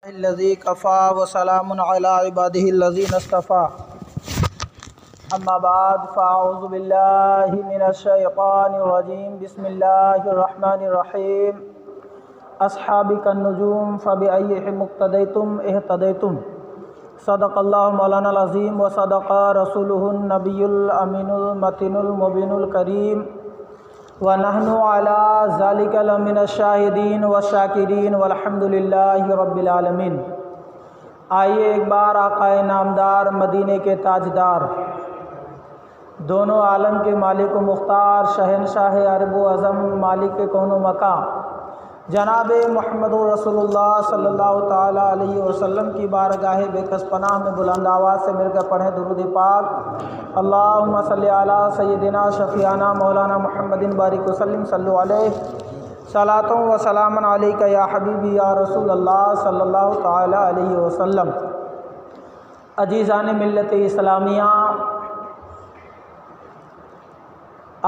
लज़ी Kaffa व सलामुन अला इबादिहिल्लज़ीना इस्तफ़ा अम्मा बाद फ़अऊज़ु बिल्लाहि मिनश्शैतानिर्रजीम बिस्मिल्लाहिर्रहमानिर्रहीम अस्हाबिकन नुजूम फ़बिअय्यिहिम मुक़्तदैतुम इह्तदैतुम सदक़ल्लाहु मौलानाल अज़ीम व सदक़ा रसूलुहुन नबियुल अमीनुल मतीनुल मुबीनुल करीम व नहनु अला ज़ालिका लमिनश शाहिदीन व शाकिरीन वल्हम्दुलिल्लाहि रब्बिल आलमीन। आइए एक बार आक़ाए नामदार मदीने के ताजदार दोनों आलम के मालिक व मुख्तार शहनशाह अरब व अज़म मालिक के कौनो मका जनाब मुहम्मदुर रसूलुल्लाह सल्लल्लाहु ताला अलैहि वसल्लम की बारगाह बेकस पनाह में बुलंद आवाज़ से मिलकर पढ़ें दुरूद पाक। अल्लाहुम्मा सल्ली अला सय्यदिना शफ़ियाना मौलाना मुहम्मदिन बारिक वसल्लिम सल्लु अलैहि सलातुं व सलामन अलैका या हबीबी या रसूलल्लाह सल्लल्लाहु ताला अलैहि वसल्लम। अजीज़ान मिल्लत इस्लामिया,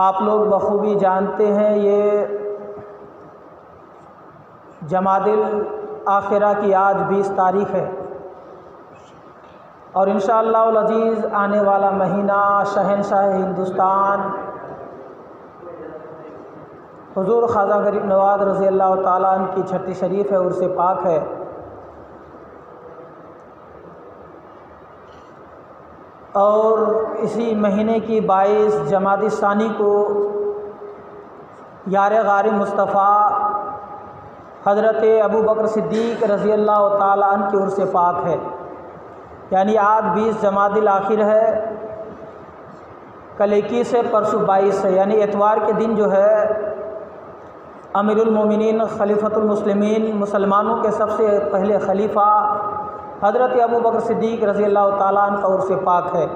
आप लोग बखूबी जानते हैं ये जमादिल आखिरा की आज 20 तारीख़ है और इंशाअल्लाह अज़ीज़ आने वाला महीना शहनशाह हिंदुस्तान हुज़ूर ख्वाजा गरीब नवाज़ रज़ी अल्लाह ताला अन्हु की छठी शरीफ है, उर्स पाक है। और इसी महीने की 22 जमादी सानी को यार गारी मुस्तफ़ा हज़रत अबू बकर सिद्दीक़ रज़ी अल्लाह ताला अन्हु की उर्स पाक है, यानी आज 20 जमादिल आखिर है, कल 21 है, परसों 22 है, यानी इतवार के दिन जो है अमीरुल मोमिनीन खलीफतुल मुस्लिमीन मुसलमानों के सबसे पहले खलीफा हज़रत अबू बकर सिद्दीक़ रज़ी अल्लाह ताला अन्हु का उर्स पाक है।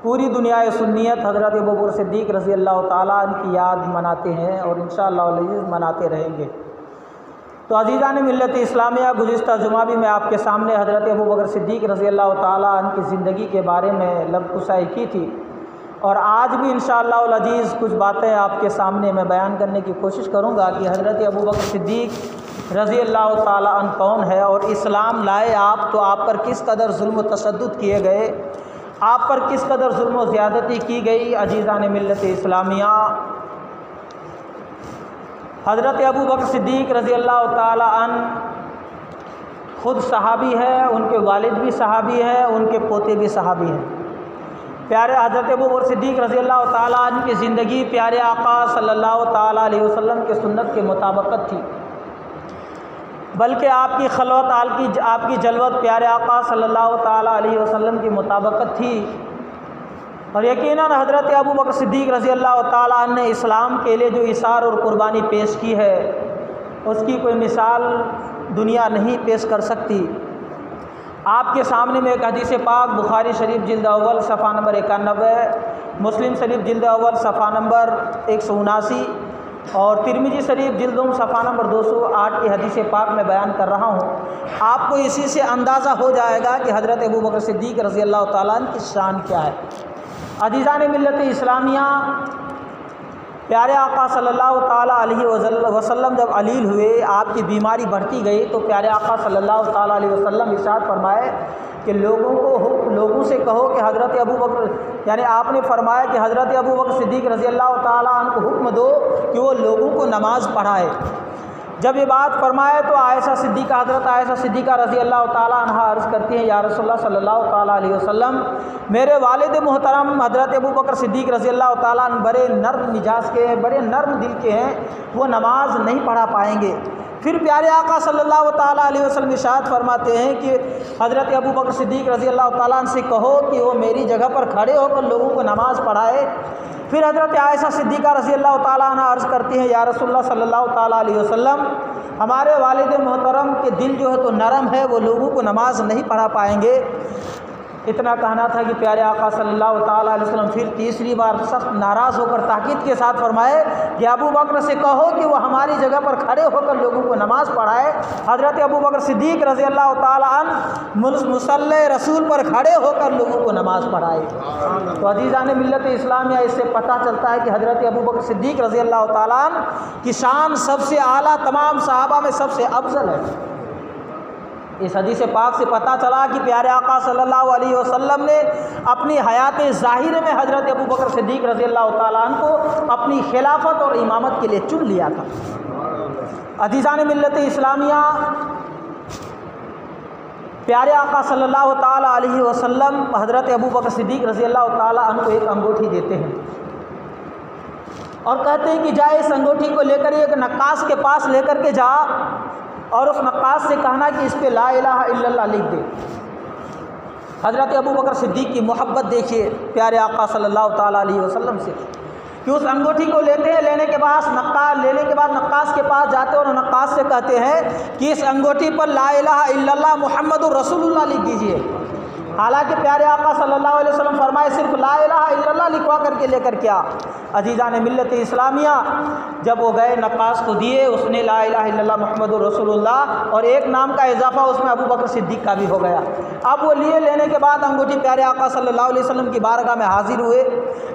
पूरी दुनिया सुन्नियत हज़रत अबू बकर सिद्दीक़ रज़ी अल्लाह ताला अन्हु की याद मनाते हैं और इंशाअल्लाह अज़ीज़ मनाते रहेंगे। तो अज़ीज़ान मिल्लत इस्लामिया, गुज़िश्ता जुमा भी मैं आपके सामने हज़रत अबू बकर सिद्दीक़ रज़ी अल्लाह ताला अन्हु की ज़िंदगी के बारे में लबकुसाई की थी और आज भी इंशाअल्लाह अज़ीज़ कुछ बातें आपके सामने मैं बयान करने की कोशिश करूँगा कि हज़रत अबू बकर सिद्दीक़ रज़ी अल्लाह ताला अन्हु कौन है और इस्लाम लाए आप तो आप पर किस कदर जुल्म व तशद्दुद किए गए, आप पर किस कदर जुल्म व ज़्यादती की गई। अज़ीज़ान मिल्लत इस्लामिया, हज़रत अबू बकर सिद्दीक़ रज़ी अल्लाह ताला अन्हु ख़ुद सहाबी है, उनके वालिद भी सहाबी है, उनके पोते भी सहाबी हैं। प्यारे हज़रत अबू बकर सिद्दीक़ रज़ी अल्लाह ताला अन्हु की ज़िंदगी प्यारे आका सल्लल्लाहु ताला अलैहि वसल्लम के सुन्नत के मुताबिक़त थी, बल्कि आपकी खलवत आपकी जलवत प्यारे आका सल्लल्लाहु ताला अलैहि वसल्लम की मुताबिक़त थी। और यकीनन हज़रत अबू बकर सिद्दीक़ रज़ी अल्लाह ताला अन्हु ने इस्लाम के लिए जो इसार और कुर्बानी पेश की है उसकी कोई मिसाल दुनिया नहीं पेश कर सकती। आपके सामने में एक हदीस पाक बुखारी शरीफ जिल्द अव्वल सफ़ा नंबर 91, मुस्लिम शरीफ जिल्द अव्वल सफ़ा नंबर 179 और तिरमिज़ी शरीफ जिल्द सफ़ा नंबर 208 की हदीस पाक में बयान कर रहा हूँ। आपको इसी से अंदाज़ा हो जाएगा कि हज़रत अबू बकर सिद्दीक़ रज़ी अल्लाह ताला अन्हु की शान क्या है। अज़ीज़ान मिल्लत इस्लामिया, प्यारे आका सल्लल्लाहु ताला अलैहि वसल्लम जब अलील हुए, आपकी बीमारी बढ़ती गई तो प्यारे आका सल्लल्लाहु ताला अलैहि वसल्लम इरशाद फरमाए कि लोगों से कहो कि हज़रत अबू बकर, यानी आपने फरमाया कि हज़रत अबू बकर सिद्दीक़ रज़ी अल्लाह ताला अन्हु को हुक्म दो कि वो लोगों को नमाज़ पढ़ाए। जब ये बात फरमाए तो आयशा सिद्दीक़ा, हज़रत आयशा सिद्दीक़ा रज़ी अल्लाह ताला अन्हा अर्ज़ करती हैं, या रसूलल्लाह सल्लल्लाहु ताला अलैहि वसल्लम, मेरे वालिद मुहतरम हज़रत अबू बकर सिद्दीक़ रज़ी अल्लाह ताला अन्हु बड़े नर्म मिजाज के हैं, बड़े नर्म दिल के हैं, वो नमाज नहीं पढ़ा पाएंगे। फिर प्यारे आका सल्लल्लाहु ताला अलैहि वसल्लम इरशाद फरमाते हैं कि हज़रत अबू बकर सिद्दीक़ रज़ी अल्लाह ताला अन्हु से कहो कि वो मेरी जगह पर खड़े होकर लोगों को नमाज़ पढ़ाए। फिर हज़रत आयशा सिद्दीक़ा रज़ी अल्लाह ताला अन्हा अर्ज़ करती हैं, या रसूलल्लाह सल्लल्लाहु ताला अलैहि वसल्लम, हमारे वालिद मोहतरम के दिल जो है तो नरम है, वो लोगों को नमाज नहीं पढ़ा पाएंगे। इतना कहना था कि प्यारे आका सल्लल्लाहु ताला अलैहि वसल्लम फिर तीसरी बार सख्त नाराज़ होकर ताकीद के साथ फरमाए कि अबू बकर से कहो कि वो हमारी जगह पर खड़े होकर लोगों को नमाज़ पढ़ाए। हज़रत अबू बकर सिद्दीक़ रज़ी अल्लाह ताला अन्हु मुसल्ले रसूल पर खड़े होकर लोगों को नमाज़ पढ़ाए। तो अज़ीज़ान मिल्लत इस्लामिया, इससे पता चलता है कि हज़रत अबू बकर सिद्दीक़ रज़ी अल्लाह ताला अन्हु की शान सबसे आला, तमाम सहाबा में सबसे अफजल है। इस हदीस पाक से पता चला कि प्यारे आका सल्लल्लाहु अलैहि वसल्लम ने अपनी हयात ज़ाहिर में हज़रत अबू बकर सिद्दीक़ रज़ी अल्लाह ताला अन्हु को अपनी खिलाफत और इमामत के लिए चुन लिया था। अज़ीज़ान मिल्लत इस्लामिया, प्यारे आका सल्लल्लाहु ताला अलैहि वसल्लम हज़रत अबू बकर सिद्दीक़ रज़ी अल्लाह ताला अन्हु को एक अंगूठी देते हैं और कहते हैं कि जाए इस अंगूठी को लेकर एक नक्काश के पास लेकर के जा और उस नक्काश से कहना कि इस पे ला इलाहा इल्लल्लाह लिख दे। हज़रत अबू बकर सिद्दीक़ की मोहब्बत देखिए प्यारे आका सल्लल्लाहु ताला अलैहि वसल्लम से कि उस अंगूठी को लेते हैं, लेने के बाद नक्काश के पास जाते हैं और नक्काश से कहते हैं कि इस अंगूठी पर ला इलाहा इल्लल्लाह मुहम्मदुर रसूलुल्लाह लिख दीजिए। हालांकि प्यारे आका सल्लल्लाहु अलैहि वसल्लम फरमाए सिर्फ ला इलाहा इल्लल्लाह लिखवा करके लेकर क्या। अजीज़ान मिल्लत इस्लामिया, जब वो गए नक्काश को दिए, उसने ला इलाहा इल्लल्लाह मुहम्मदुर रसूलुल्लाह और एक नाम का इजाफा उसमें अबू बकर सिद्दीक़ का भी हो गया। अब वो लेने के बाद अंगूठी प्यारे आका सल्लल्लाहु अलैहि वसल्लम की बारगाह में हाजिर हुए।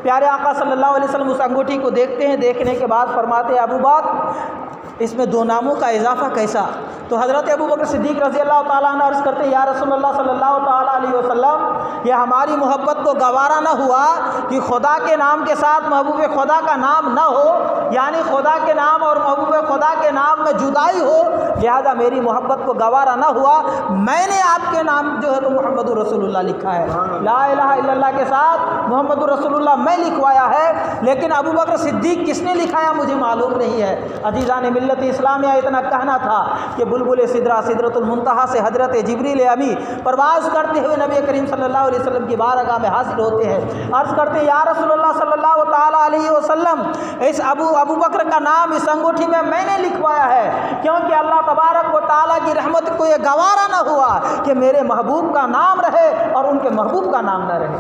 प्यारे आका सल्लल्लाहु अलैहि वसल्लम उस अंगूठी को देखते हैं, देखने के बाद फरमाते हैं अबू बकर इसमें दो नामों का इजाफा कैसा। तो हज़रत अबू बकर सिद्दीक़ रज़ी अल्लाह ताला अन्हु अर्ज़ करते हैं या रसूलल्लाह सल्लल्लाहु ताला अलैहि वसल्लम, ये हमारी मोहब्बत को गवारा न हुआ कि खुदा के नाम के साथ महबूब खुदा का नाम न हो, यानी खुदा के नाम और महबूब खुदा के नाम में जुदाई हो, लिहाजा मेरी मोहब्बत को गवारा न हुआ, मैंने आपके नाम जो है तो मुहम्मदुर रसूलुल्लाह लिखा है, ला इलाहा इल्लल्लाह के साथ मुहम्मदुर रसूलुल्लाह मैं लिखवाया है, लेकिन अबू बकर सिद्दीक़ किसने लिखाया मुझे मालूम नहीं है। अजीज़ान मिल्लत इस्लामिया, इतना कहना था कि बुलबुल सिदरा सिदरतुल मुंतहा से हज़रत जिब्रील अमी परवाज़ करते हुए नबी करीम सल्लल्लाहु अलैहि वसल्लम की बारगाह में हाजिर होते हैं। अर्ज़ करते हैं या रसूलल्लाह सल्लल्लाहु ताला अलैहि वसल्लम, इस अबू बकर का नाम इस अंगूठी में मैंने लिखवाया है, क्योंकि अल्लाह तबारक व तआला की रहमत को ये गवारा न हुआ कि मेरे महबूब का नाम रहे और उनके महबूब का नाम न रहे,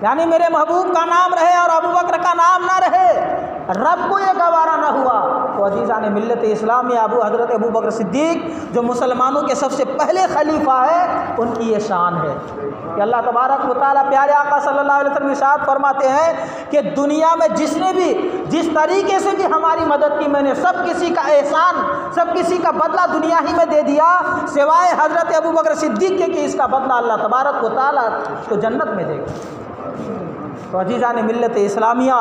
यानी मेरे महबूब का नाम रहे और अबू बकर का नाम ना रहे, रब को ये गवारा ना हुआ। तो अजीज़ान मिल्लत इस्लामिया, हज़रत अबू बकर सिद्दीक़ जो मुसलमानों के सबसे पहले खलीफा है, उनकी ये शान है कि अल्लाह तबारक व तआला प्यारे आका सल्लल्लाहु अलैहि वसल्लम इरशाद फरमाते हैं कि दुनिया में जिसने भी जिस तरीके से भी हमारी मदद की, मैंने सब किसी का एहसान, सब किसी का बदला दुनिया ही में दे दिया, सिवाय हज़रत अबू बकर सिद्दीक़ के कि इसका बदला अल्लाह तबारक व तआला तो जन्नत में देगा। तो अजीज़ान मिल्लत इस्लामिया,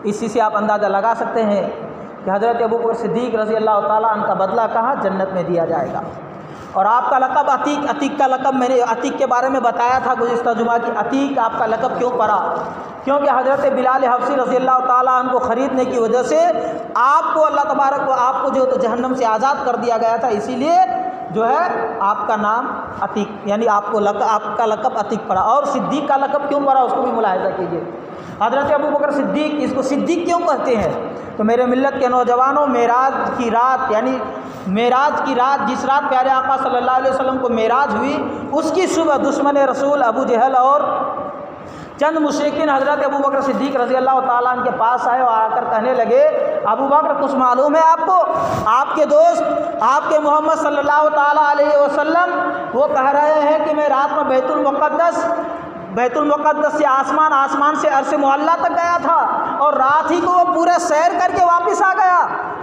इसी से आप अंदाज़ा लगा सकते हैं कि हज़रत अबू बकर सिद्दीक़ रज़ी अल्लाह ताला अन्हु का बदला कहाँ जन्नत में दिया जाएगा। और आपका लक़ब अतीक, अतीक का लक़ब मैंने अतीक के बारे में बताया था गुज़िश्ता जुमा की, अतीक आपका लक़ब क्यों पड़ा, क्योंकि हज़रत बिलाल हबशी रज़ी अल्लाह ताला अन्हु को ख़रीदने की वजह से आपको अल्लाह तबारक व आपको जो तो जहन्नम से आज़ाद कर दिया गया था, इसीलिए जो है आपका नाम अतीक, यानी आपका लक़ब अतीक पड़ा। और सिद्दीक़ का लक़ब क्यों पड़ा उसको भी मुलाहिज़ा कीजिए। हज़रत अबू बकर सिद्दीक़, इसको सिद्दीक़ क्यों कहते हैं, तो मेरे मिल्लत के नौजवानों, मेराज की रात, यानी मेराज की रात, जिस रात प्यारे आका सल्लल्लाहु अलैहि वसल्लम को मेराज हुई, उसकी सुबह दुश्मन रसूल अबू जहल और चंद मुशरिकीन हज़रत अबू बकर सिद्दीक़ रज़ी अल्लाह ताला अन्हु के पास आए और आकर कहने लगे अबू बकर कुछ मालूम है आपको, आपके दोस्त आपके मोहम्मद सल्लल्लाहु ताला अलैहि वसल्लम वो कह रहे हैं कि मैं रात में बैतुल मुक़द्दस से आसमान से अर्श मुअल्ला तक गया था और रात ही को वो पूरा सैर करके वापस आ गया।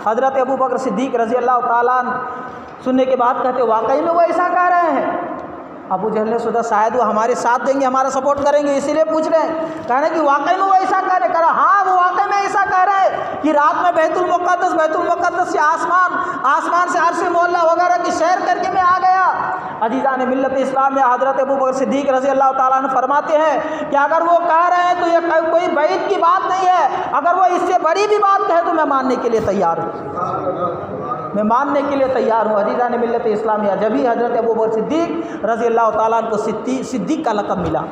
हज़रत अबू बकर सिद्दीक़ रज़ी अल्लाह ताला अन्हु सुनने के बाद कहते वाकई में वो ऐसा कह रहे हैं। अबू जहल ने सोचा शायद वो हमारे साथ देंगे, हमारा सपोर्ट करेंगे, इसीलिए पूछ रहे हैं। कहने कि वाकई में वो ऐसा कह रहे, कहा हाँ वो वाकई में ऐसा कह रहे हैं कि रात में बैतुल मुक़द्दस से आसमान से अर्श मुअल्ला वगैरह की सैर करके मैं आ गया। अजीज़ान मिल्लत इस्लाम में हज़रत अबू बकर सिद्दीक़ रज़ी अल्लाह ताला अन्हु फरमाते हैं कि अगर वो कह रहे हैं तो ये कोई बैद की बात नहीं है, अगर वो इससे बड़ी भी बात कहे तो मैं मानने के लिए तैयार हूँ, मैं मानने के लिए तैयार हूँ। अजीज़ान मिल्लत इस्लामिया, जब ही हज़रत अबू बकर सिद्दीक़ रज़ी अल्लाह ताला अन्हु को सिद्दीक़ का लक़ब मिला।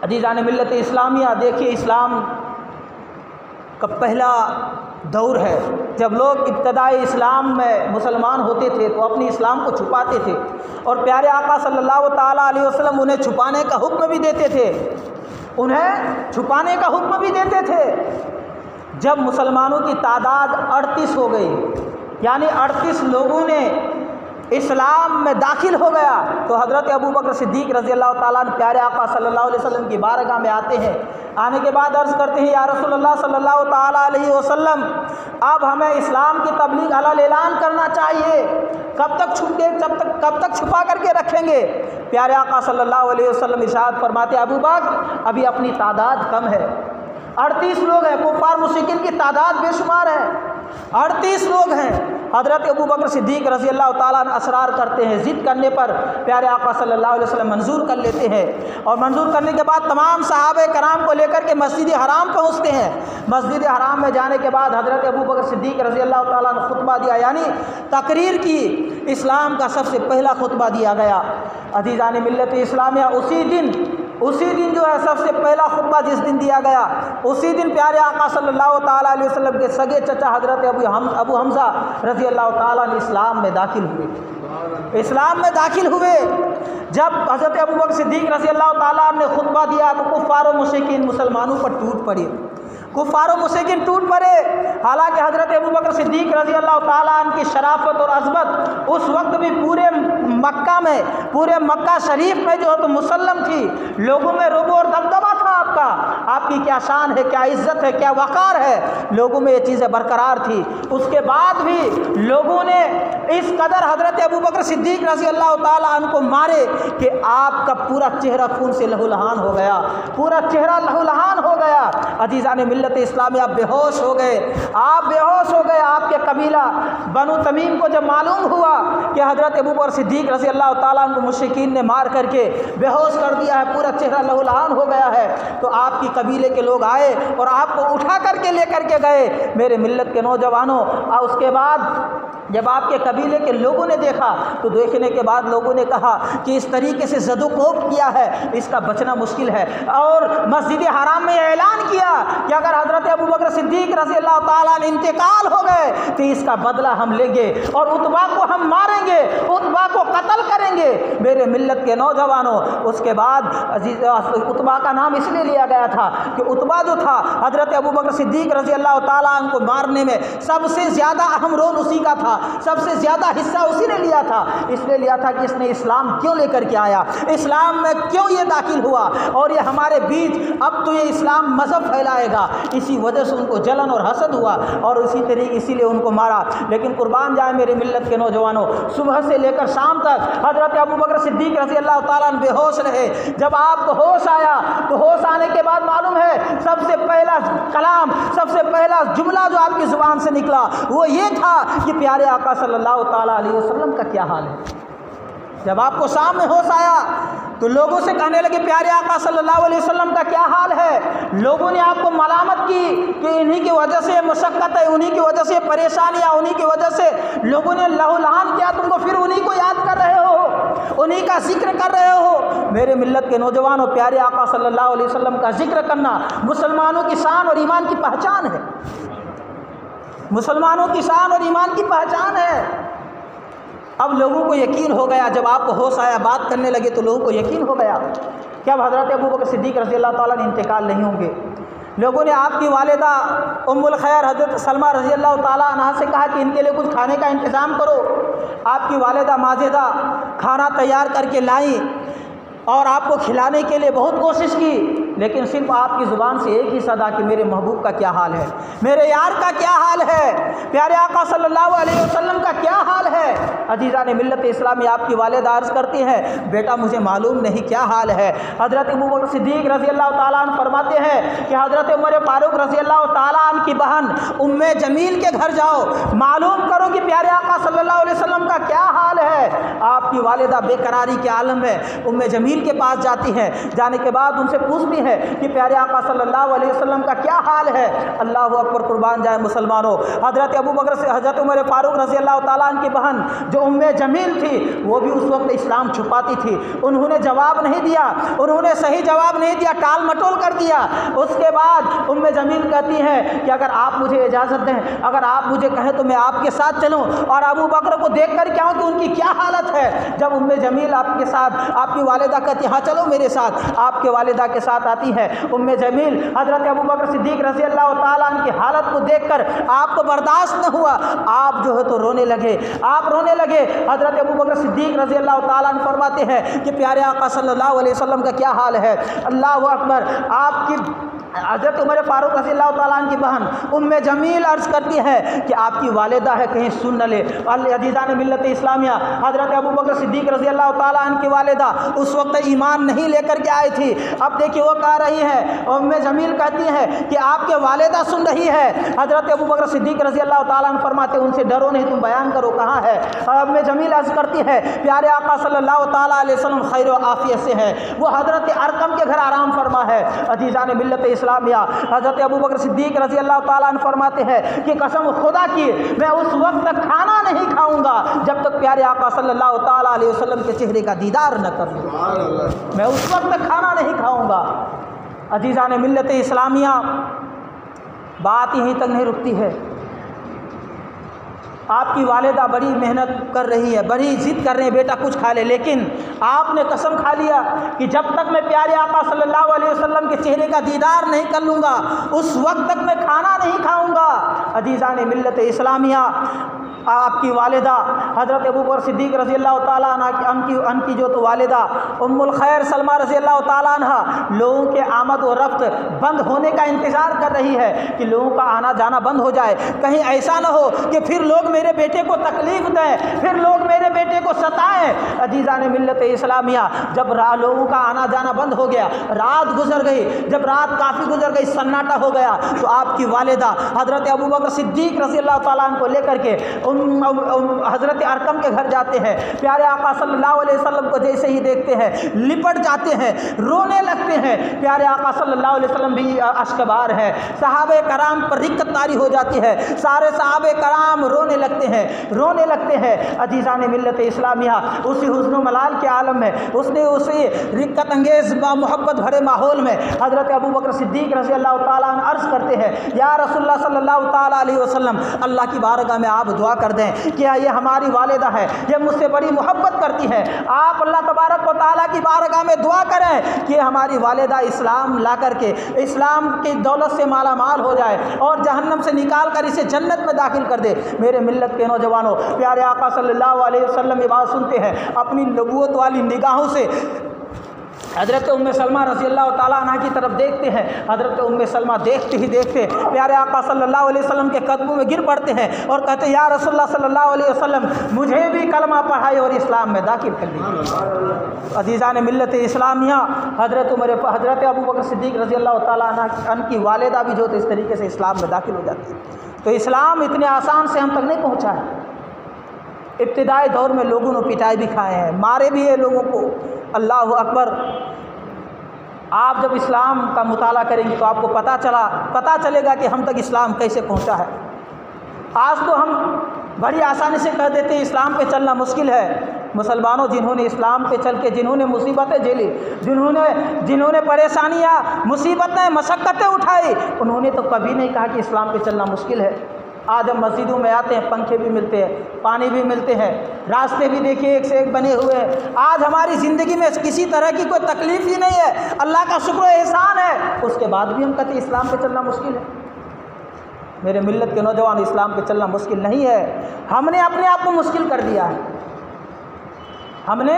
अजीज़ान मिल्लत इस्लामिया, देखिए इस्लाम का पहला दौर है जब लोग इब्तदाई इस्लाम में मुसलमान होते थे तो अपनी इस्लाम को छुपाते थे और प्यारे आका सल्लल्लाहु ताला अलैहि वसल्लम उन्हें छुपाने का हुक्म भी देते थे, उन्हें छुपाने का हुक्म भी देते थे। जब मुसलमानों की तादाद 38 हो गई, यानी 38 लोगों ने इस्लाम में दाखिल हो गया तो हज़रत अबू बकर सिद्दीक़ रज़ी अल्लाह ताला अन्हु प्यारे आका सल्लल्लाहु अलैहि वसल्लम की बारगाह में आते हैं। आने के बाद अर्ज़ करते हैं, या रसूलल्लाह सल्लल्लाहु ताला अलैहि वसल्लम, अब हमें इस्लाम की तबलीग अलल ऐलान करना चाहिए, कब तक छुपा करके रखेंगे? प्यारे आका सल्लल्लाहु अलैहि वसल्लम इरशाद फरमाते, अबू बकर अभी अपनी तादाद कम है, 38 लोग हैं, कुफ़ार मुशरिकीन की तादाद बेशुमार है, 38 लोग हैं। हज़रत अबू बकर सिद्दीक़ रज़ी अल्लाह ताला अन्हु असरार करते हैं, ज़िद करने पर प्यारे आका सल्लल्लाहु अलैहि वसल्लम मंजूर कर लेते हैं। और मंजूर करने के बाद तमाम सहाबे कराम को लेकर के मस्जिद हराम पहुँचते हैं। मस्जिद हराम में जाने के बाद हज़रत अबू बकर सिद्दीक़ रज़ी अल्लाह ताला अन्हु खुतबा दिया, यानी तकरीर की। इस्लाम का सबसे पहला खुतबा दिया गया। अज़ीज़ान मिल्लत इस्लामिया, उसी दिन जो है सबसे पहला खुतबा जिस दिन दिया गया, उसी दिन प्यारे आका सल्लल्लाहु ताला अलैहि वसल्लम के सगे चचा हज़रत अबू हमज़ा रज़ी अल्लाह ताला इस्लाम में दाखिल हुए। इस्लाम में दाखिल हुए। जब हज़रत अबू बकर सिद्दीक़ रज़ी अल्लाह ताला ने खुतबा दिया तो कुफ़ार व मुशरिकीन मुसलमानों पर टूट पड़े, कुफ़ार व मुशरिकीन टूट पड़े। हालांकि हज़रत अबू बकर सिद्दीक़ रज़ी अल्लाह ताला अन्हु की शराफत और अज़मत उस वक्त भी पूरे मक्का में, पूरे मक्का शरीफ में जो है तो मुसल्लम थी। लोगों में रुब और दबदबा था आपका, आपकी क्या शान है, क्या इज़्ज़त है, क्या वक़ार है, लोगों में ये चीज़ें बरकरार थी। उसके बाद भी लोगों ने इस कदर हज़रत अबू बकर सिद्दीक़ रज़ी अल्लाह ताला अन्हु को मारे कि आपका पूरा चेहरा खून से लहूलुहान हो गया, पूरा चेहरा लहूलुहान हो गया। अजीज़ान मिल्लत इस्लामी, आप बेहोश हो गए, आप बेहोश हो गए। आपके कबीला बनु तमीम को जब मालूम हुआ कि हज़रत अबू बकर सिद्दीक़ रज़ी अल्लाह ताला अन्हु को मुशरिकीन ने मार करके बेहोश कर दिया है, पूरा चेहरा लहूलुहान हो गया है, तो आपकी कबीले के लोग आए और आपको उठा करके लेकर के गए। मेरे मिल्लत के नौजवानों, और उसके बाद जब आपके कबीले के लोगों ने देखा तो देखने के बाद लोगों ने कहा कि इस तरीके से ज़दोकोब किया है, इसका बचना मुश्किल है। और मस्जिद हराम में ऐलान किया कि अगर हज़रत अबू बकर सिद्दीक़ रज़ी अल्लाह ताला ने इंतकाल हो गए तो इसका बदला हम लेंगे और उतबा को हम मारेंगे, उतबा को कत्ल करेंगे। मेरे मिल्लत के नौजवानों, उसके बाद उतबा का नाम इसलिए लिया गया था कि उतबा जो था हज़रत अबू बकर सिद्दीक़ रज़ी अल्लाह ताला अन्हु को मारने में सबसे ज़्यादा अहम रोल उसी का था, सबसे ज़्यादा हिस्सा उसी ने लिया था। इसलिए लिया था कि इसने इस्लाम क्यों लेकर के आया, इस्लाम में क्यों ये दाखिल हुआ और ये हमारे बीच अब तो ये इस्लाम मज़हब फैलाएगा। इसी वजह से उनको जलन और हसद हुआ और इसीलिए उनको मारा। लेकिन कुर्बान जाए मेरे मिल्लत के नौजवानों, सुबह से लेकर शाम तक हज़रत अबू बकर सिद्दीक़ रज़ी अल्लाह ताला अन्हु बेहोश रहे। जब आपको होश आया तो होश आने के बाद मालूम है सबसे पहला कलाम, सबसे पहला जुमला जो आपकी ज़ुबान से निकला वो ये था कि प्यारे आका सल्लल्लाहु ताला अलैहि वसल्लम का क्या हाल है। जब आपको शाम में होश आया तो लोगों से कहने लगे प्यारे आका सल्लल्लाहु अलैहि वसल्लम का क्या हाल है। लोगों ने आपको मलामत की कि इन्हीं की वजह से मुशक्क़त है, उन्हीं की वजह से परेशानियाँ, उन्हीं की वजह से लोगों ने लहूलुहान किया तुमको, फिर उन्हीं को याद कर रहे हो, उन्हीं का जिक्र कर रहे हो। मेरे मिल्लत के नौजवानों, प्यारे आका सल्लल्लाहु अलैहि वसल्लम का जिक्र करना मुसलमानों की शान और ईमान की पहचान है, मुसलमानों की शान और ईमान की पहचान है। अब लोगों को यकीन हो गया, जब आपको होश आया बात करने लगे तो लोगों को यकीन हो गया कि अब हज़रत अबू बकर सिद्दीक़ रज़ी अल्लाह ताला ने इंतकाल नहीं होंगे। लोगों ने आपकी वालिदा उम्मुल खैर हज़रत सलमा रज़ी अल्लाह ताला अन्हा से कहा कि इनके लिए कुछ खाने का इंतज़ाम करो। आपकी वालिदा माजिदा खाना तैयार करके लाई और आपको खिलाने के लिए बहुत कोशिश की, लेकिन सिर्फ आपकी ज़ुबान से एक ही सदा कि मेरे महबूब का क्या हाल है, मेरे यार का क्या हाल है, प्यारे आका सल्लल्लाहु अलैहि वसल्लम का क्या हाल है। अजीज़ान मिल्लत इस्लामी, आपकी वालिदा अर्ज़ करती हैं बेटा मुझे मालूम नहीं क्या हाल है। हज़रत अबू बकर सिद्दीक़ रज़ी अल्लाह ताला अन्हु फरमाते हैं कि हज़रत उमर फारूक रज़ी अल्लाह ताला अन्हु की बहन उम्मे जमील के घर जाओ, मालूम करो कि प्यारे आका सल्लल्लाहु अलैहि वसल्लम का क्या हाल है। आपकी वालिदा बेकरारी के आलम में उम्मे जमील के पास जाती हैं, जाने के बाद उनसे पूछती हैं कि प्यारे आका सल्लल्लाहु अलैहि वसल्लम का क्या हाल है। अल्लाह अकबर, कुर्बान जाए मुसलमानों। हज़रत अबू बकर से हज़रत उमर फारूक रज़ी अल्लाह ताला अन्हु की बहन जो उम्मे जमील थी वो भी उस वक्त इस्लाम छुपाती थी, उन्होंने जवाब नहीं दिया, उन्होंने सही जवाब नहीं दिया, टाल मटोल कर दिया। उसके बाद उम्मे जमील कहती हैं कि अगर आप मुझे इजाज़त दें, अगर आप मुझे कहें तो मैं आपके साथ चलूँ और अबू बकर को देख कर क्या कि उनकी क्या हालत है। जब उम्मे जमील आपके साथ, आपकी वालिदा कहती है हाँ चलो मेरे साथ, आपके वालिदा के साथ आती है। उम्मे जमील हज़रत अबू बकर सिद्दीक़ रज़ी अल्लाह ताला अन्हु की हालत को देखकर आपको बर्दाश्त न हुआ, आप जो है तो रोने लगे, आप रोने लगे। हज़रत अबू बकर सिद्दीक़ रज़ी अल्लाह ताला अन्हु फरमाते हैं कि प्यारे आका सल्लल्लाहु अलैहि वसल्लम का क्या हाल है। अल्लाहु अकबर। आपकी हज़रत उमर फारूक रज़ी अल्लाह ताला अन्हु की बहन उम्मे जमील अर्ज़ करती है कि आपकी वालिदा है, कहीं सुन न ले। अज़ीज़ान मिल्लत इस्लामिया, हज़रत अबू बकर सिद्दीक़ रज़ी अल्लाह ताला अन्हु की वालिदा उस वक्त ईमान नहीं लेकर के आई थी। अब देखिए वो कह रही है, उम्मे जमील कहती है कि आपके वालिदा सुन रही है। हज़रत अबू बकर सिद्दीक़ रज़ी अल्लाह ताला अन्हु फरमाते उनसे डरो नहीं, तुम बयान करो कहाँ है। उम्मे जमील अर्ज़ करती है प्यारे आका सल्लल्लाहु ताला अलैहि वसल्लम खैर व आफियत से है, वो हज़रत अरकम के घर आराम फरमा है। अज़ीज़ान मिल्लत इस्लामिया, हज़रत अबू बकर सिद्दीक़ रज़ी अल्लाह ताला अन्हु फरमाते हैं कि कसम खुदा की मैं उस वक्त तक खाना नहीं खाऊंगा जब तक प्यारे आका सल्लल्लाहु ताला अलैहि वसल्लम के चेहरे का दीदार न कर लूँ। मैं उस वक्त तक खाना नहीं खाऊंगा। अज़ीज़ान मिल्लत इस्लामिया, बात यहीं तक नहीं रुकती है। आपकी वालिदा बड़ी मेहनत कर रही है, बड़ी ज़िद कर रहे हैं बेटा कुछ खा ले, लेकिन आपने कसम खा लिया कि जब तक मैं प्यारे आका सल्लल्लाहु अलैहि वसल्लम के चेहरे का दीदार नहीं कर लूँगा उस वक्त तक मैं खाना नहीं खाऊँगा। अज़ीज़ान मिल्लत इस्लामिया, आपकी वालिदा हज़रत अबू बकर सिद्दीक़ रज़ी अल्लाह ताला अन्हु की जो तो वालिदा उम्मुल खैर सलमा रज़ी अल्लाह ताला अन्हा लोगों के आमद व रफ्त बंद होने का इंतज़ार कर रही है कि लोगों का आना जाना बंद हो जाए, कहीं ऐसा ना हो कि फिर लोग मेरे बेटे को तकलीफ़ दें, फिर लोग मेरे बेटे को सताएं। अज़ीज़ान मिल्लत इस्लामिया, जब लोगों का आना जाना बंद हो गया, रात गुजर गई, जब रात काफ़ी गुजर गई, सन्नाटा हो गया, तो आपकी वालिदा हज़रत अबू बकर सिद्दीक़ रज़ी अल्लाह ताला अन्हु को लेकर के हज़रत अरकम के घर जाते हैं। प्यारे आका सल्लल्लाहु अलैहि वसल्लम को जैसे ही देखते हैं लिपट जाते हैं, रोने लगते हैं। प्यारे आका सल्लल्लाहु अलैहि वसल्लम भी अश्कबार है, सहाबे कराम पर दिक्कत तारी हो जाती है, सारे सहाबे कराम रोने लगते हैं। अज़ीज़ान मिल्लत इस्लामिया, उसी हुस्न मलाल के आलम में, उसने उसी रिक्कत अंगेज़ मोहब्बत भरे माहौल में हज़रत अबू बकर सिद्दीक़ रज़ी अल्लाह ताला अन्हु अर्ज़ करते हैं या रसूलुल्लाह सल्लल्लाहु ताला अलैहि वसल्लम, अल्लाह की बारगाह में आप दुआ कर दें कि ये हमारी वालिदा है, ये मुझसे बड़ी मोहब्बत करती है। आप अल्लाह तबारक व तआला की बारगाह में दुआ करें कि हमारी वालिदा इस्लाम ला करके इस्लाम की दौलत से माला माल हो जाए और जहन्नम से निकाल कर इसे जन्नत में दाखिल कर दे। मेरे मिल्लत के नौजवानों, प्यारे आका सल्लल्लाहु अलैहि वसल्लम ये बात सुनते हैं, अपनी नबूवत वाली निगाहों से हज़रत उम्मे सलमा रज़ी अल्लाह ताला अन्हा की तरफ देखते हैं। हज़रत उम्मे सलमा देखते ही देखते प्यारे आका सल्लल्लाहु अलैहि वसल्लम के कदमों में गिर पड़ते हैं और कहते हैं या रसूलुल्लाह सल्लल्लाहु अलैहि वसल्लम, मुझे भी कलमा पढ़ाई और इस्लाम में दाखिल कर दीजिए। अज़ीज़ान मिल्लत इस्लामिया, हज़रत अबू बकर सिद्दीक़ रज़ी अल्लाह ताला अन्हु की वालिदा भी जो तो इस तरीके से इस्लाम में दाखिल हो जाती है। तो इस्लाम इतने आसान से हम तक नहीं पहुँचा है। इब्तिदाई दौर में लोगों ने पिटाई भी खाए हैं, मारे भी है लोगों को। अल्लाह अकबर। आप जब इस्लाम का मुताला करेंगे तो आपको पता चलेगा कि हम तक इस्लाम कैसे पहुंचा है। आज तो हम बड़ी आसानी से कह देते हैं इस्लाम पे चलना मुश्किल है। मुसलमानों, जिन्होंने इस्लाम पे चल के जिन्होंने मुसीबतें झेली, जिन्होंने परेशानियाँ, मुसीबतें, मशक्क़तें उठाई, उन्होंने तो कभी नहीं कहा कि इस्लाम पे चलना मुश्किल है। आज हम मस्जिदों में आते हैं, पंखे भी मिलते हैं, पानी भी मिलते हैं, रास्ते भी देखिए एक से एक बने हुए हैं। आज हमारी ज़िंदगी में किसी तरह की कोई तकलीफ़ ही नहीं है, अल्लाह का शुक्र एहसान है। उसके बाद भी हम कहते हैं इस्लाम पे चलना मुश्किल है। मेरे मिल्लत के नौजवान, इस्लाम पे चलना मुश्किल नहीं है, हमने अपने आप को मुश्किल कर दिया है। हमने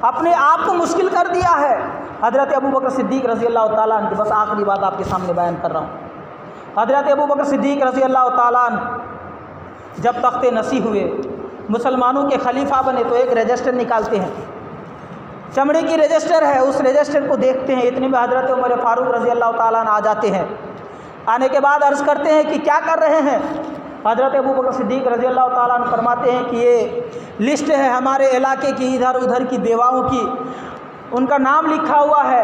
अपने आप को मुश्किल कर दिया है। हज़रत अबू बकर सिद्दीक़ रज़ी अल्लाह ताला अन्हु की बस आखिरी बात आपके सामने बयान कर रहा हूँ। हज़रत अबू बकर सिद्दीक़ रज़ी अल्लाह ताला अन्हु जब तख्ते नसी हुए, मुसलमानों के खलीफा बने, तो एक रजिस्टर निकालते हैं, चमड़े की रजिस्टर है, उस रजिस्टर को देखते हैं। इतने में हज़रत उमर फारूक रज़ी अल्लाह ताला अन्हु आ जाते हैं। आने के बाद अर्ज़ करते हैं कि क्या कर रहे हैं। हज़रत अबू बकर सिद्दीक़ रज़ी अल्लाह ताला अन्हु फरमाते हैं कि ये लिस्ट है हमारे इलाके की, इधर उधर की बेवाओं की, उनका नाम लिखा हुआ है।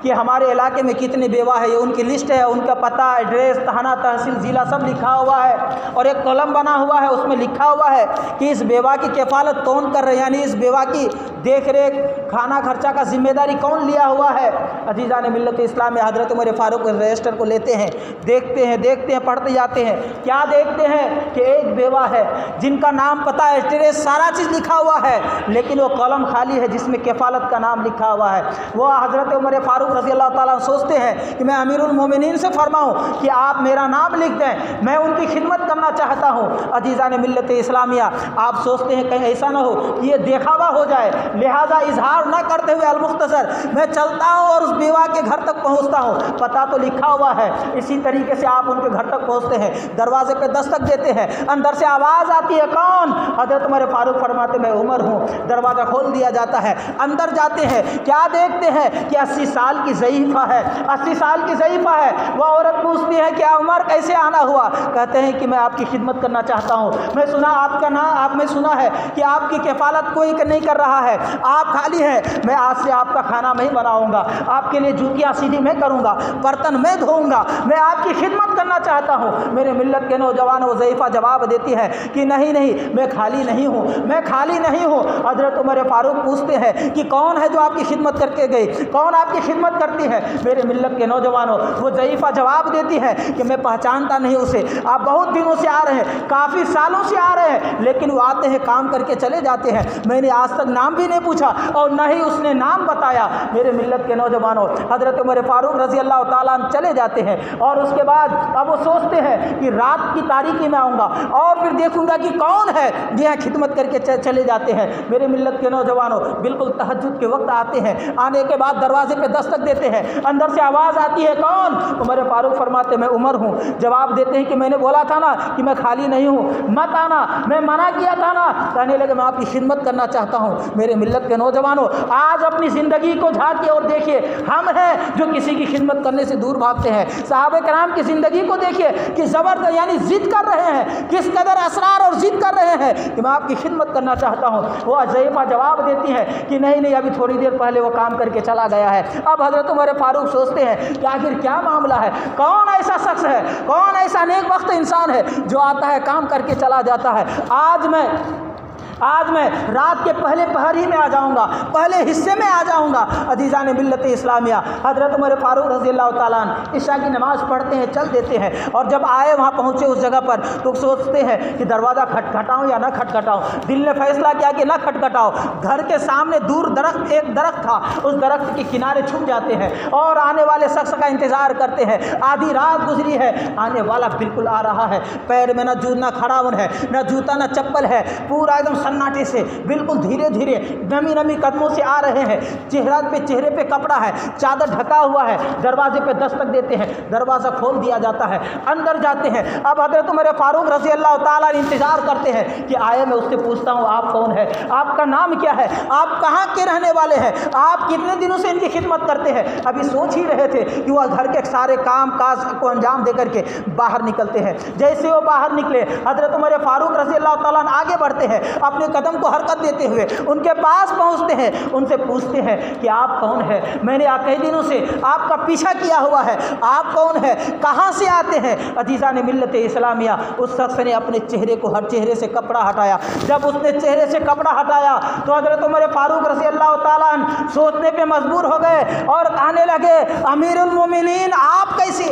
कि हमारे इलाके में कितने बेवा है, ये उनकी लिस्ट है, उनका पता, एड्रेस, थाना, तहसील, ज़िला सब लिखा हुआ है और एक कॉलम बना हुआ है, उसमें लिखा हुआ है कि इस बेवा की किफ़ालत कौन कर रहे हैं, यानी इस बेवा की देख रेख, खाना खर्चा का जिम्मेदारी कौन लिया हुआ है। अजीज़ान मिल्लत इस्लाम में हज़रत उमर फारूक रजिस्टर को लेते हैं, देखते हैं, पढ़ते जाते हैं। क्या देखते हैं कि एक बेवा है जिनका नाम, पता, एड्रेस, सारा चीज़ लिखा हुआ है, लेकिन वो कॉलम खाली है जिसमें किफ़ालत का नाम लिखा हुआ है। वो हज़रत उमर फारूक रज़ी अल्लाह ताला सोचते हैं कि मैं अमीरुल मोमिनीन से फरमाऊँ कि आप मेरा नाम लिख दें, मैं उनकी खिदमत करना चाहता हूँ। अजीज़ान मिल्लत इस्लामिया, आप सोचते हैं कहीं ऐसा ना हो कि ये देखावा हो जाए, लिहाजा इजहार न करते हुए अलमुख्तसर मैं चलता हूँ और उस बेवा के घर तक पहुँचता हूँ, पता तो लिखा हुआ है। इसी तरीके से आप उनके घर तक पहुँचते हैं, दरवाजे पे दस्तक देते हैं, अंदर से आवाज़ आती है, कौन? हज़रत उमर फारूक फरमाते मैं उमर हूँ। दरवाज़ा खोल दिया जाता है, अंदर जाते हैं, क्या देखते हैं कि 80 साल की ज़ईफ़ा है, 80 साल की ज़ईफ़ा है। वह औरत पूछती है क्या उमर कैसे आना हुआ? कहते हैं कि मैं आपकी खिदमत करना चाहता हूँ, मैं सुना आपका नाम, आपने सुना है कि आपकी किफ़ालत कोई नहीं कर रहा है, आप खाली हैं, मैं आज से आपका खाना मैं बनाऊँगा, आपके लिए जूतियाँ सीधी मैं करूँगा, बर्तन मैं धोऊँगा, मैं आपकी खिदमत करना चाहता हूँ। मेरे मिल्लत के नौजवान ज़ईफ़ा जवाब देती है कि नहीं नहीं, मैं खाली नहीं हूँ, मैं खाली नहीं हूँ। हज़रत उमर फारूक पूछते हैं कि कौन है जो आपकी खिदमत करके गई, कौन आपकी खिदमत करती है? मेरे मिल्लत के नौजवानों, वो ज़ईफ़ा जवाब देती है कि मैं पहचानता नहीं उसे, आप बहुत दिनों से आ रहे हैं, काफ़ी सालों से आ रहे हैं, लेकिन वो आते हैं काम करके चले जाते हैं, मैंने आज तक नाम भी नहीं पूछा और न ही उसने नाम बताया। मेरे मिल्लत के नौजवानों, हज़रत उमर फारूक रज़ी अल्लाह ताला अन्हु चले जाते हैं और उसके बाद अब वो सोचते हैं कि रात की तारीकी में आऊँगा और फिर देखूँगा कि कौन है यह खिदमत करके चले जाते हैं। मेरे मिल्लत के नौजवानों, बिल्कुल तहज्जुद के वक्त आते हैं, आने के बाद दरवाजे पे दस्तक देते हैं, अंदर से आवाज़ आती है, कौन? उमर फारूक फरमाते मैं उमर हूँ। जवाब देते हैं कि मैंने बोला था ना कि मैं खाली नहीं हूँ, मत आना, मैं मना किया था ना। कहने लगे मैं आपकी खिदमत करना चाहता हूँ। मेरे मिल्लत के नौजवानों, आज अपनी ज़िंदगी को झांकिए और देखिए, हम हैं जो किसी की खिदमत करने से दूर भागते हैं। सहाबे कराम की ज़िंदगी को देखिए कि ज़बरदस्त, यानी ज़िद कर रहे हैं, किस कदर असरार और ज़िद कर रहे हैं कि मैं आपकी खिदमत करना चाहता हूँ। वो ज़ईफ़ा जवाब देती है कि नहीं नहीं, अभी थोड़ी देर पहले वो काम करके चला गया है। अब हज़रत उमर फारूक सोचते हैं कि आखिर क्या मामला है, कौन ऐसा शख्स है, कौन ऐसा नेक वक्त इंसान है जो आता है काम करके चला जाता है। आज मैं रात के पहले पहर ही में आ जाऊंगा, पहले हिस्से में आ जाऊंगा। अजीज़ान मिल्लत इस्लामिया, हज़रत उमर फारूक रज़ी अल्लाह ताला अन्हु इशा की नमाज़ पढ़ते हैं, चल देते हैं और जब आए वहाँ पहुँचे उस जगह पर तो सोचते हैं कि दरवाज़ा खटखटाऊँ या ना खटखटाऊँ। दिल ने फैसला किया कि ना खटखटाओ। घर के सामने दूर एक दरख्त था, उस दरख्त के किनारे छुप जाते हैं और आने वाले शख्स का इंतज़ार करते हैं। आधी रात गुजरी है, आने वाला बिल्कुल आ रहा है, पैर में ना खड़ावन है, ना जूता ना चप्पल है, पूरा एकदम सन्नाटे से बिल्कुल धीरे धीरे नमी कदमों से आ रहे हैं। चेहरे पे कपड़ा है, चादर ढका हुआ है। दरवाजे पे दस्तक देते हैं, दरवाज़ा खोल दिया जाता है, अंदर जाते हैं। अब हज़रत उमर फारूक रज़ी अल्लाह ताला इंतज़ार करते हैं कि आए। मैं उससे पूछता हूँ आप कौन है, आपका नाम क्या है, आप कहाँ के रहने वाले हैं, आप कितने दिनों से इनकी खिदमत करते हैं। अभी सोच ही रहे थे कि वह घर के सारे काम काज को अंजाम दे करके बाहर निकलते हैं। जैसे वो बाहर निकले, हज़रत उमर फारूक रज़ी अल्लाह ताला आगे बढ़ते हैं, अपने कदम को हरकत देते हुए उनके पास पहुंचते हैं, उनसे पूछते हैं कि आप कौन है, मैंने कई दिनों से आपका पीछा किया हुआ है, आप कौन है, कहाँ से आते हैं। अजीज़ान मिल्लत इस्लामिया, उस शख्स ने अपने चेहरे से कपड़ा हटाया। जब उसने चेहरे से कपड़ा हटाया तो हज़रत उमर फारूक रज़ी अल्लाह ताला अन्हु सोचने पे मजबूर हो गए और कहने लगे अमीरुल मोमिनीन आप कैसे,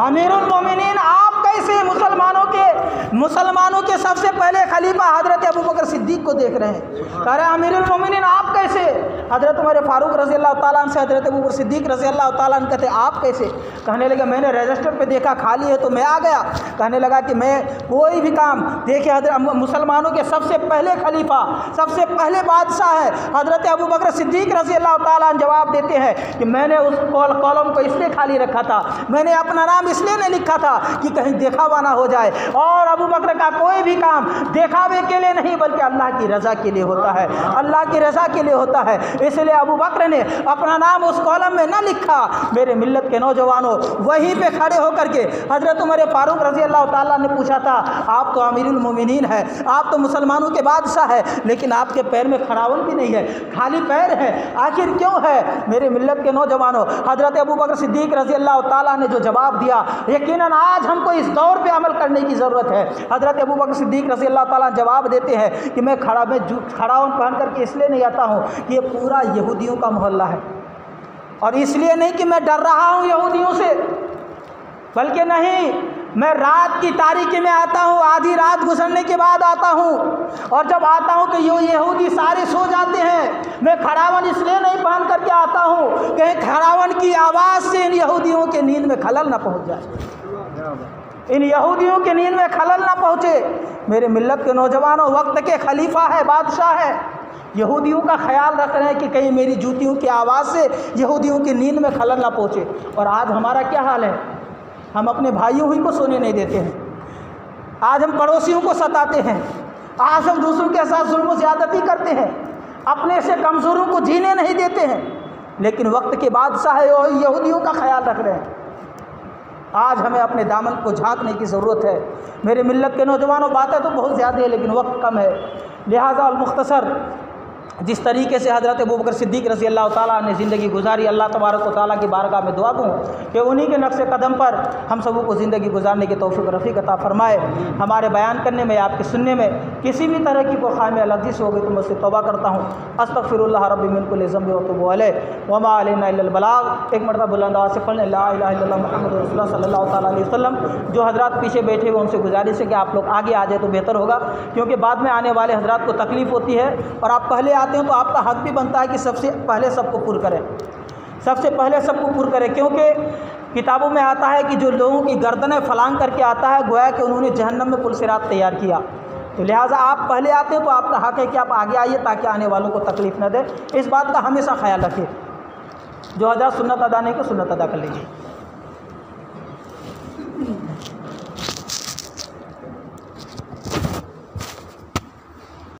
अमीरुल मोमिनीन आप कैसे मुसलमानों के सबसे पहले खलीफा हज़रत अबू बकर सिद्दीक को देख रहे हैं। कह रहे अमीरुल मोमिनीन आप कैसे। हज़रत उमर फारूक रज़ी अल्लाह ताला अन्हु से हज़रत अबू बकर सिद्दीक रज़ी अल्लाह ताला अन्हु कहते आप कैसे। कहने लगे मैंने रजिस्टर पे देखा खाली है तो मैं आ गया। कहने लगा कि मैं कोई भी काम देखिए, हज़रत मुसलमानों के सबसे पहले खलीफा, सबसे पहले बादशाह है हज़रत अबू बकर सिद्दीक रज़ी अल्लाह ताला अन्हु जवाब देते हैं कि मैंने उस कॉलम को इसलिए खाली रखा था, मैंने अपना नाम इसलिए नहीं लिखा था कि कहीं देखावा ना हो जाए। और अबू बकर का कोई भी काम देखावे के लिए नहीं बल्कि अल्लाह की रज़ा के लिए होता है, अल्लाह की रज़ा के लिए होता है। इसलिए अबू बकर ने अपना नाम उस कॉलम में न लिखा। मेरे मिल्लत के नौजवानों, वहीं पे खड़े होकर के हज़रत उमर फारूक रज़ी अल्लाह ताला ने पूछा था, आप तो अमीरुल मोमिनीन है, आप तो मुसलमानों के बादशाह है, लेकिन आपके पैर में खड़ावन भी नहीं है, खाली पैर है, आखिर क्यों है? मेरे मिल्लत के नौजवानों, हज़रत अबू बकर सिद्दीक़ रज़ी अल्लाह ताला ने जो जवाब दिया, यकीनन आज हमको इस दौर पे अमल करने की ज़रूरत है। हज़रत अबू बकर सिद्दीक़ रज़ी अल्लाह ताला जवाब देते हैं कि मैं खड़ावन पहन करके इसलिए नहीं आता हूँ कि ये पूरा यहूदियों का मोहल्ला है, और इसलिए नहीं कि मैं डर रहा हूँ यहूदियों से, बल्कि नहीं, मैं रात की तारीकी में आता हूँ, आधी रात गुजरने के बाद आता हूँ, और जब आता हूँ कि ये यहूदी सारे सो जाते हैं, मैं खड़ावन इसलिए नहीं पहन करके आता हूँ कि खड़ावन की आवाज़ से इन यहूदियों के नींद में खलल ना पहुँच जाए, इन यहूदियों के नींद में खलल ना पहुँचे। मेरे मिल्लत के नौजवानों, वक्त के खलीफा है, बादशाह है, यहूदियों का ख्याल रख रहे हैं कि कहीं मेरी जूतियों की आवाज़ से यहूदियों की नींद में खलल ना पहुँचे। और आज हमारा क्या हाल है? हम अपने भाइयों ही को सोने नहीं देते हैं, आज हम पड़ोसियों को सताते हैं, आज हम दूसरों के साथ जुल्म ज़्यादती करते हैं, अपने से कमज़ोरों को जीने नहीं देते हैं, लेकिन वक्त के बादशाह यहूदियों का ख्याल रख रहे हैं। आज हमें अपने दामन को झांकने की ज़रूरत है। मेरे मिल्लत के नौजवानों, बातें तो बहुत ज़्यादा है लेकिन वक्त कम है, लिहाजा अल-मुख्तसर जिस तरीके से हज़रत अबू बकर सिद्दीक़ रज़ी अल्लाह ताला ने ज़िंदगी गुजारी, अल्लाह तबारक व तआला की बारगाह में दुआ दूँ कि उन्हीं के नक्शे कदम पर हम सबों को ज़िंदगी गुजारने की तौफ़ीक़ रफ़ीक अता फ़रमाए। हमारे बयान करने में, आपके सुनने में किसी भी तरह की कोई ख़ामी अलर्जी से हो गई तो मैं उससे तौबा करता हूँ। अस्तग़फ़िरुल्लाह रब्बी मिन कुल्लि ज़ंबि व अतूबु अलैहि व मा अलैना इल्लल बलाग। एक मरतबा बुलंद आवाज़ से पढ़ें ला इलाहा इल्लल्लाह मुहम्मदुर रसूलुल्लाह सल्लल्लाहु तआला अलैहि वसल्लम। जो हज़रात पीछे बैठे हुए उनसे गुजारिश है कि आप लोग आगे आ जाए तो बेहतर होगा, क्योंकि बाद में आने वाले हज़रात को तकलीफ़ होती है, और आप पहले आते हैं तो आपका हक़ भी बनता है कि सबसे पहले सबको पुर करें, सबसे पहले सबको पुर करें। क्योंकि किताबों में आता है कि जो लोगों की गर्दनें फलांग करके आता है, गोया कि उन्होंने जहन्नम में पुलसिरात तैयार किया। तो लिहाजा आप पहले आते हैं तो आपका हक़ है कि आप आगे आइए ताकि आने वालों को तकलीफ़ न दे। इस बात का हमेशा ख्याल रखिए। जो हज़रात सुन्नत अदा नहीं को सुन्नत अदा कर लीजिए।